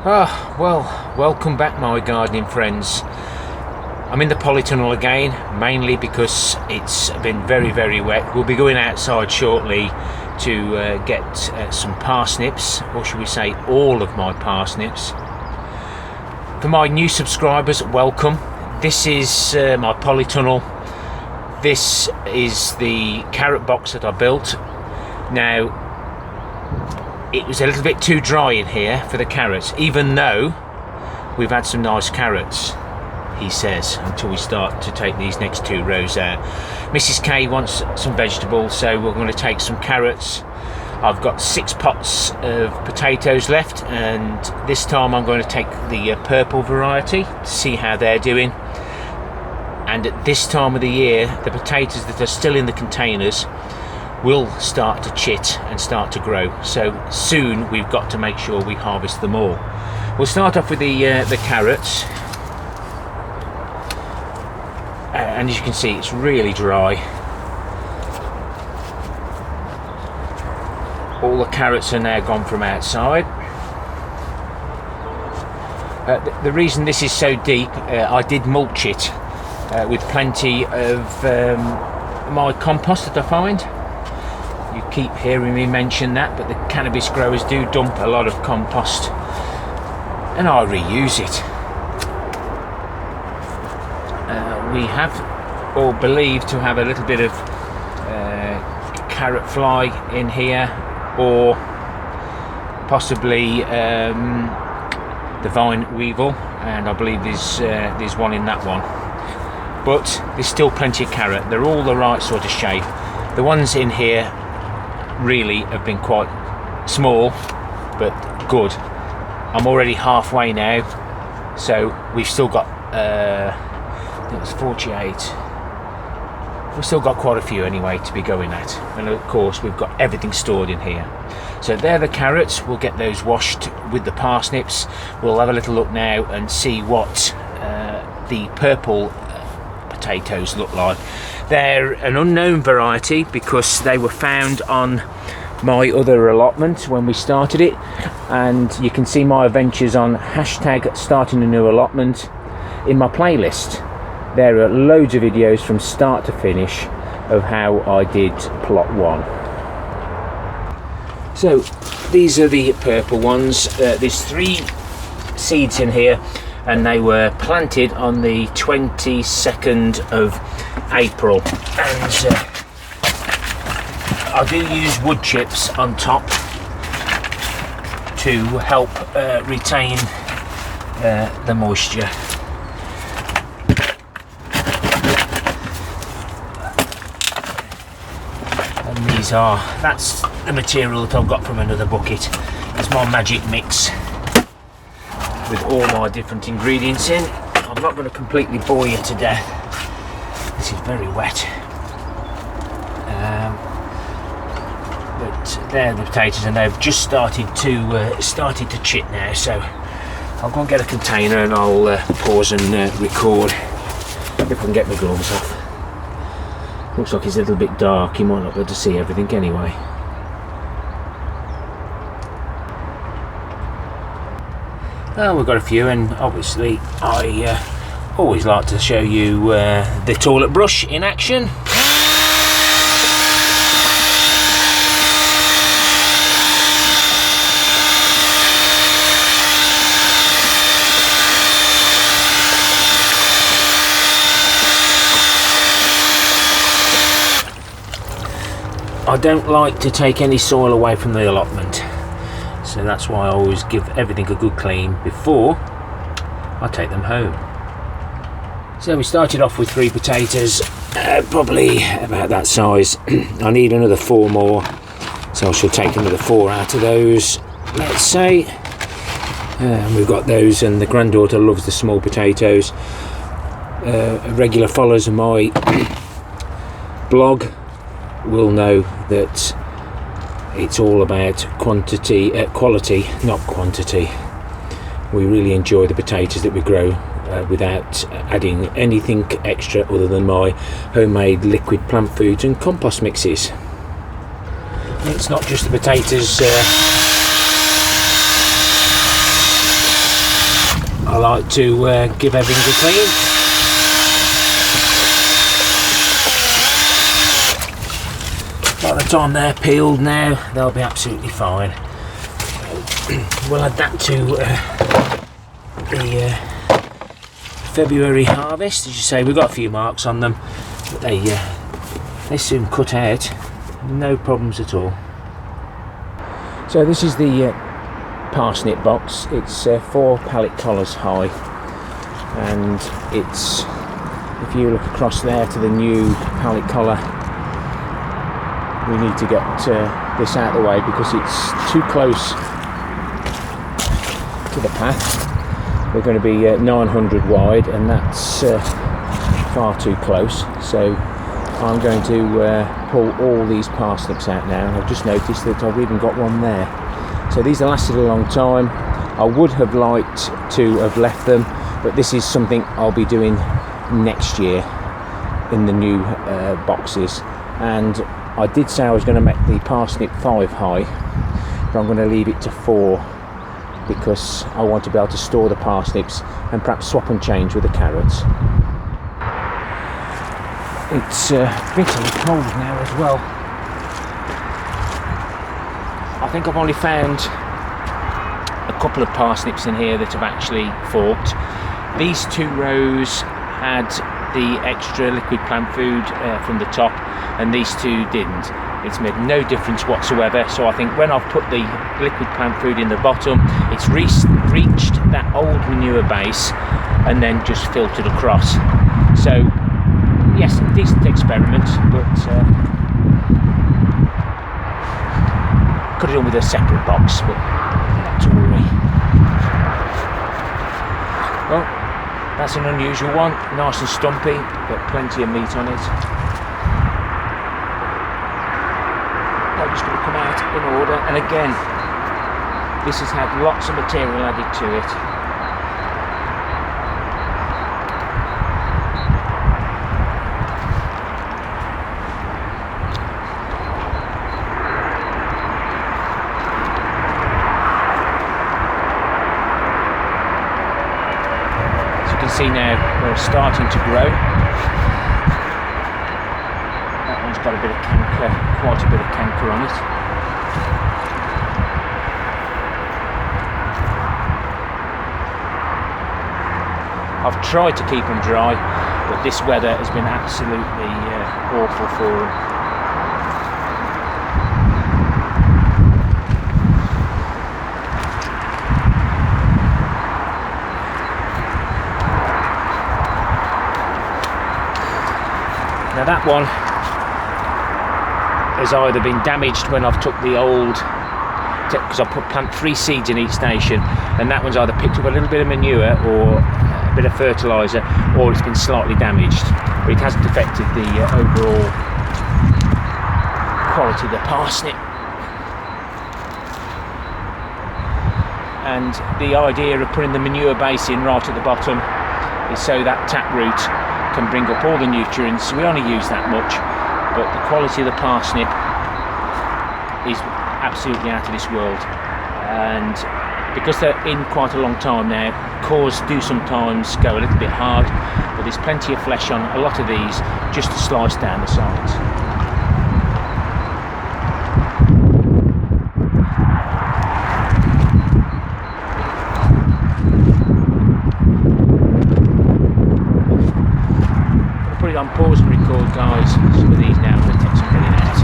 Well, welcome back my gardening friends. I'm in the polytunnel again, mainly because it's been very wet. We'll be going outside shortly to get some parsnips, or should we say all of my parsnips. For my new subscribers, welcome. This is my polytunnel. This is the carrot box that I built. Now, it was a little bit too dry in here for the carrots, even though we've had some nice carrots, he says, until we start to take these next two rows out. Mrs. K wants some vegetables, so we're going to take some carrots. I've got 6 pots of potatoes left, and this time I'm going to take the purple variety to see how they're doing. And at this time of the year, the potatoes that are still in the containers will start to chit and start to grow, so soon we've got to make sure we harvest them all. We'll start off with the carrots, and as you can see, it's really dry. All the carrots are now gone from outside. The reason this is so deep, I did mulch it with plenty of my compost that I find. You keep hearing me mention that, but the cannabis growers do dump a lot of compost, and I reuse it. We have, or believe to have, a little bit of carrot fly in here, or possibly the vine weevil, and I believe there's one in that one. But there's still plenty of carrot. They're all the right sort of shape. The ones in here really have been quite small, but good. I'm already halfway now, so we've still got I think it's 48. We've still got quite a few anyway to be going at, and of course we've got everything stored in here. So they're the carrots. We'll get those washed with the parsnips. We'll have a little look now and see what the purple potatoes look like. They're an unknown variety because they were found on my other allotment when we started it, and you can see my adventures on #starting-a-new-allotment in my playlist. There are loads of videos from start to finish of how I did plot 1. So these are the purple ones. There's 3 seeds in here, and they were planted on the 22nd of April, and I do use wood chips on top to help retain the moisture. And that's the material that I've got from another bucket. It's my magic mix with all my different ingredients in. I'm not going to completely bore you to death. This is very wet. But they're the potatoes, and they've just started to chit now. So I'll go and get a container, and I'll pause and record if I can get my gloves off. Looks like it's a little bit dark. You might not be able to see everything anyway. Well, we've got a few, and obviously I always like to show you the toilet brush in action. I don't like to take any soil away from the allotment, so that's why I always give everything a good clean before I take them home. So we started off with 3 potatoes, probably about that size. I need another 4 more, so I shall take another 4 out of those, let's say. And we've got those, and the granddaughter loves the small potatoes. Regular followers of my blog will know that it's all about quality, not quantity. We really enjoy the potatoes that we grow without adding anything extra other than my homemade liquid plant foods and compost mixes. It's not just the potatoes like to give everything a clean. By the time they're peeled now, they'll be absolutely fine. We'll add that to the February harvest. As you say, we've got a few marks on them, but they soon cut out, no problems at all. So this is the parsnip box. It's 4 pallet collars high, and it's, if you look across there to the new pallet collar, we need to get this out of the way because it's too close to the path. We're going to be 900 wide, and that's far too close, so I'm going to pull all these parsnips out now. I've just noticed that I've even got one there. So these have lasted a long time. I would have liked to have left them, but this is something I'll be doing next year in the new boxes. And I did say I was going to make the parsnip 5 high, but I'm going to leave it to 4 because I want to be able to store the parsnips and perhaps swap and change with the carrots. It's bitterly cold now as well. I think I've only found a couple of parsnips in here that have actually forked. These 2 rows had the extra liquid plant food from the top, and these 2 didn't. It's made no difference whatsoever, so I think when I've put the liquid plant food in the bottom, it's reached that old manure base and then just filtered across. So yes, decent experiment, but could have done with a separate box, but not to worry. Well, that's an unusual one, nice and stumpy, but plenty of meat on it. I'm just going to come out in order, and again, this has had lots of material added to it. See now they're starting to grow. That one's got a bit of canker, quite a bit of canker on it. I've tried to keep them dry, but this weather has been absolutely awful for them. Now that one has either been damaged when I've took the old, because I plant 3 seeds in each station, and that one's either picked up a little bit of manure or a bit of fertiliser, or it's been slightly damaged, but it hasn't affected the overall quality of the parsnip. And the idea of putting the manure base in right at the bottom is so that taproot can bring up all the nutrients. We only use that much, but the quality of the parsnip is absolutely out of this world. And because they're in quite a long time now, cores do sometimes go a little bit hard, but there's plenty of flesh on a lot of these just to slice down the sides. On pause and record, guys. Some of these now I'm going to take some getting out.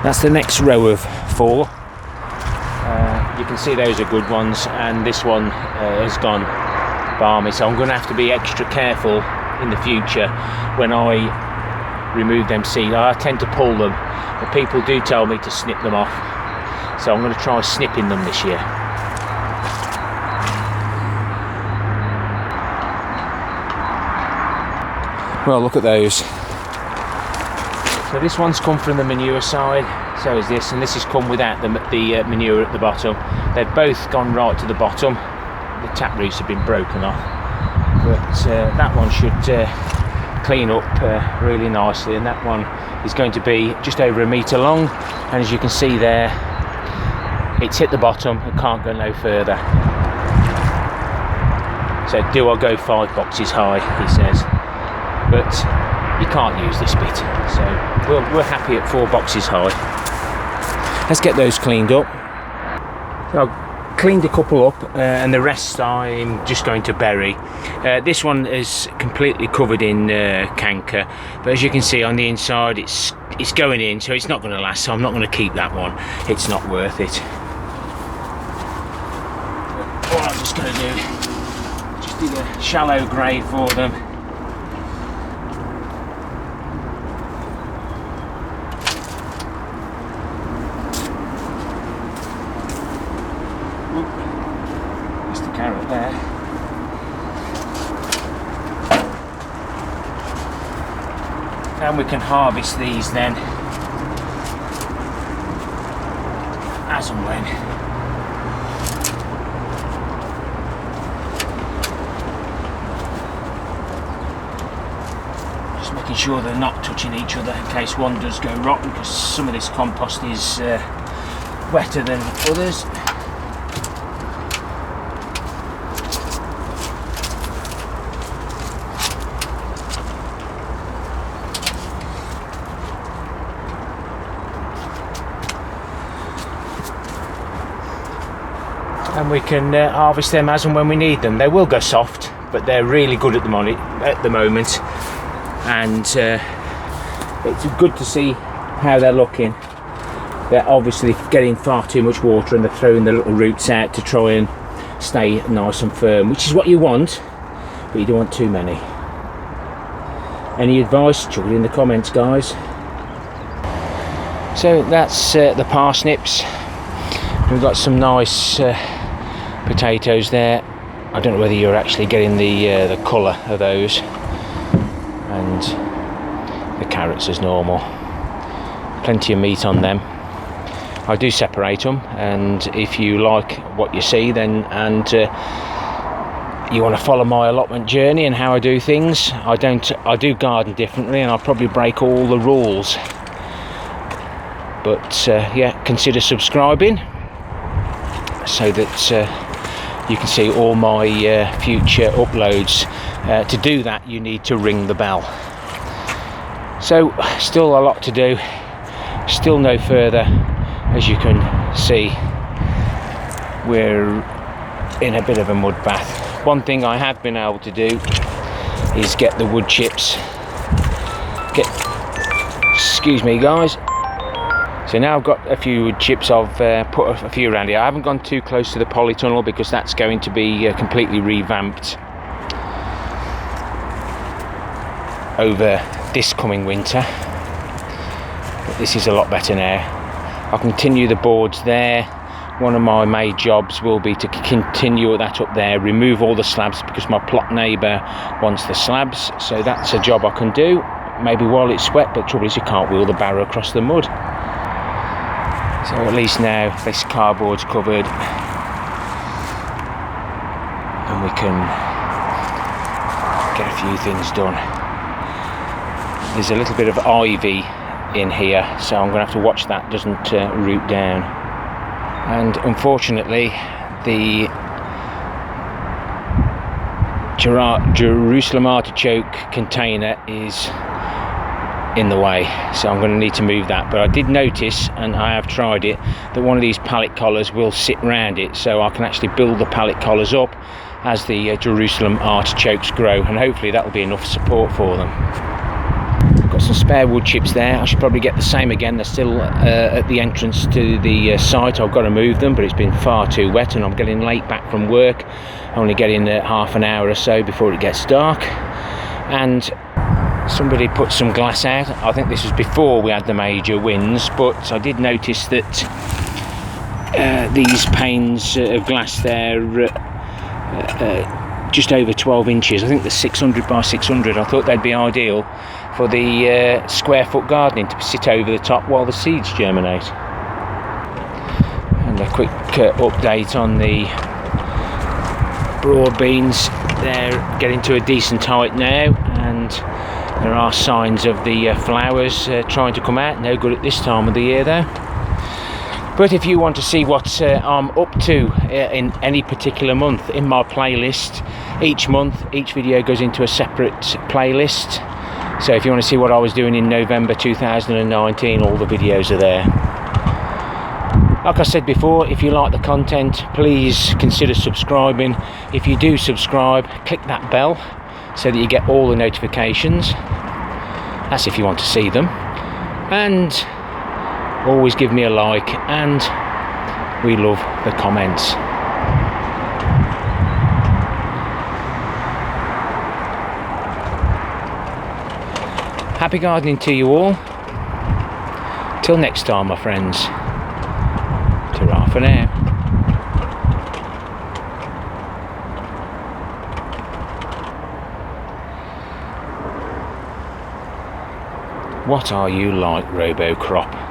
That's the next row of 4. You can see those are good ones, and this one has gone balmy, so I'm going to have to be extra careful in the future when I remove them seeds. I tend to pull them, but people do tell me to snip them off, so I'm going to try snipping them this year. Well, look at those. So this one's come from the manure side, so is this, and this has come without the manure at the bottom. They've both gone right to the bottom. The tap roots have been broken off, but that one should clean up really nicely, and that one is going to be just over 1 metre long, and as you can see there, it's hit the bottom and can't go no further. So do I go 5 boxes high, he says, but you can't use this bit, so we're happy at 4 boxes high. Let's get those cleaned up. So I've cleaned a couple up, and the rest I'm just going to bury. This one is completely covered in canker, but as you can see on the inside it's going in, so it's not going to last, so I'm not going to keep that one. It's not worth it. What I'm just going to do, just dig a shallow grave for them. There's the carrot there. And we can harvest these then as and when. Just making sure they're not touching each other in case one does go rotten, because some of this compost is wetter than others. And we can harvest them as and when we need them. They will go soft, but they're really good at the moment, and it's good to see how they're looking. They're obviously getting far too much water, and they're throwing the little roots out to try and stay nice and firm, which is what you want, but you don't want too many. Any advice? Chuck it in the comments, guys. So that's the parsnips. We've got some nice potatoes there. I don't know whether you're actually getting the colour of those, and the carrots as normal. Plenty of meat on them. I do separate them, and if you like what you see then, and you want to follow my allotment journey and how I do things, I do garden differently, and I'll probably break all the rules, but yeah, consider subscribing so that you can see all my future uploads. To do that you need to ring the bell. So still a lot to do, still no further. As you can see, we're in a bit of a mud bath. One thing I have been able to do is get the wood chips. Excuse me guys. So now I've got a few wood chips. I've put a few around here. I haven't gone too close to the polytunnel because that's going to be completely revamped over this coming winter. But this is a lot better now. I'll continue the boards there. One of my main jobs will be to continue that up there, remove all the slabs, because my plot neighbour wants the slabs. So that's a job I can do, maybe while it's wet, but the trouble is you can't wheel the barrow across the mud. So at least now this cardboard's covered, and we can get a few things done. There's a little bit of ivy in here, so I'm going to have to watch that doesn't root down. And unfortunately the Jerusalem artichoke container is in the way, so I'm going to need to move that. But I did notice, and I have tried it, that one of these pallet collars will sit round it, so I can actually build the pallet collars up as the Jerusalem artichokes grow, and hopefully that will be enough support for them. I've got some spare wood chips there. I should probably get the same again. They're still at the entrance to the site. I've got to move them, but it's been far too wet, and I'm getting late back from work, only getting half an hour or so before it gets dark. And somebody put some glass out. I think this was before we had the major winds, but I did notice that these panes of glass there just over 12 inches. I think they're 600 by 600. I thought they'd be ideal for the square foot gardening, to sit over the top while the seeds germinate. And a quick update on the broad beans. They're getting to a decent height now, and there are signs of the flowers trying to come out. No good at this time of the year though. But if you want to see what I'm up to in any particular month in my playlist, each month each video goes into a separate playlist. So if you want to see what I was doing in November 2019, all the videos are there. Like I said before, if you like the content, please consider subscribing. If you do subscribe, click that bell so that you get all the notifications. That's if you want to see them. And always give me a like, and we love the comments. Happy gardening to you all. Till next time, my friends. Ta-ra for now. What are you like, Robocrop?